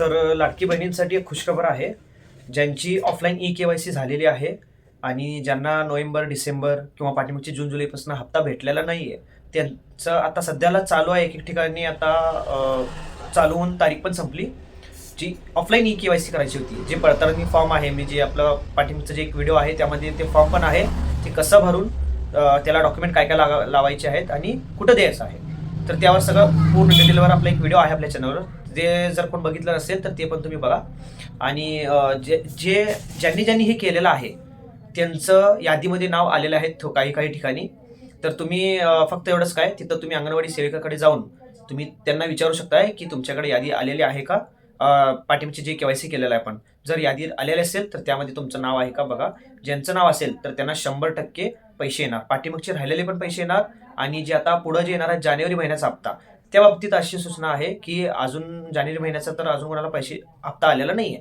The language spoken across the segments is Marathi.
लाडकी बहिणींसाठी एक खुशखबर आहे. ज्यांची ऑफलाईन ई-के-वाय-सी झालेली आहे आणि ज्यांना नोव्हेंबर, डिसेंबर किंवा पाठीमागचे जून, जुलैपासून हप्ता भेटलेला नाहीये, त्यांचं आता सध्याला चालू आहे. एक-एक ठिकाणी आता चालू होऊन तारीख पण संपली. जी ऑफलाईन ई-के-वाय-सी करायची होती. जे पडताळणी फॉर्म आहे, मी जे आपलं पाठीमागचं जे एक व्हिडिओ आहे त्यामध्ये ते फॉर्म पण आहे. ते कसं भरून त्याला डॉक्युमेंट काय काय लावायचे आहेत आणि कुठं द्यायचं आहे. तर त्यावर सगळं पूर्ण डिटेलवर आपला एक व्हिडिओ आहे आपल्या चॅनलवर. ते जर कोण बघितलं नसेल तर ते पण तुम्ही बघा. आणि ज्यांनी हे केलेलं आहे त्यांचं यादीमध्ये नाव आलेलं आहे काही काही ठिकाणी. तर तुम्ही फक्त एवढंच काय, तिथं तुम्ही अंगणवाडी सेविकाकडे जाऊन तुम्ही त्यांना विचारू शकताय की तुमच्याकडे यादी आलेली आहे का, पाठीमागची जे केवायसी केलेलं आहे आपण. जर यादी आलेली असेल तर त्यामध्ये तुमचं नाव आहे का बघा. ज्यांचं नाव असेल तर त्यांना 100% पैसे येणार. पाठीमागचे राहिलेले पण पैसे येणार. आणि जे आता पुढं जे येणार आहे जानेवारी महिन्याचा हप्ता, त्या बाबतीत अशी सूचना आहे की अजून जानेवारी महिन्याचा तर अजून कोणाला पैसे हप्ता आलेला नाहीये.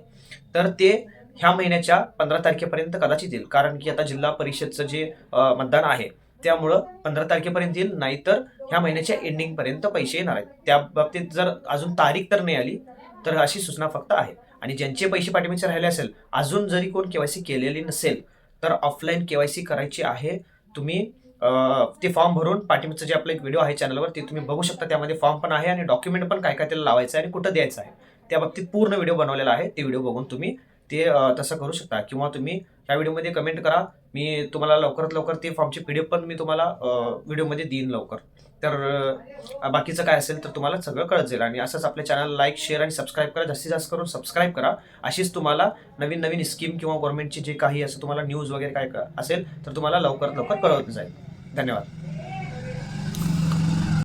तर ते ह्या महिन्याच्या 15 तारखेपर्यंत कदाचित येईल. कारण की आता जिल्हा परिषदचं जे मतदान आहे त्यामुळं 15 तारखेपर्यंत येईल, नाहीतर ह्या महिन्याच्या एंडिंगपर्यंत पैसे येणार आहेत. त्या बाबतीत जर अजून तारीख तर नाही आली तर अशी सूचना फक्त आहे. आणि ज्यांचे पैसे पाठीमागचे राहिले असेल, अजून जरी कोण केवायसी केलेली नसेल तर ऑफलाईन केवायसी करायची आहे. तुम्ही ते फॉर्म भरून पाठीमागचं जे आपलं एक व्हिडिओ आहे चॅनलवर ते तुम्ही बघू शकता. त्यामध्ये फॉर्म पण आहे आणि डॉक्युमेंट पण काय काय त्याला लावायचं आहे आणि कुठं द्यायचं आहे त्या बाबतीत पूर्ण व्हिडिओ बनवलेला आहे. ते व्हिडिओ बघून तुम्ही ते तसं करू शकता. किंवा तुम्ही या व्हिडिओमध्ये कमेंट करा. मी तुम्हाला लवकरात लवकर ते फॉर्मची PDF पण मी तुम्हाला व्हिडिओमध्ये देईन लवकर. तर बाकीचं काय असेल तर तुम्हाला सगळं कळत जाईल. आणि असंच आपल्या चॅनल लाईक, शेअर आणि सबस्क्राईब करा. जास्तीत जास्त करून सबस्क्राईब करा. अशीच तुम्हाला नवीन नवीन स्कीम किंवा गव्हर्नमेंटची जे काही असं तुम्हाला न्यूज वगैरे काय असेल तर तुम्हाला लवकरात लवकर कळवत जाईल. धन्यवाद.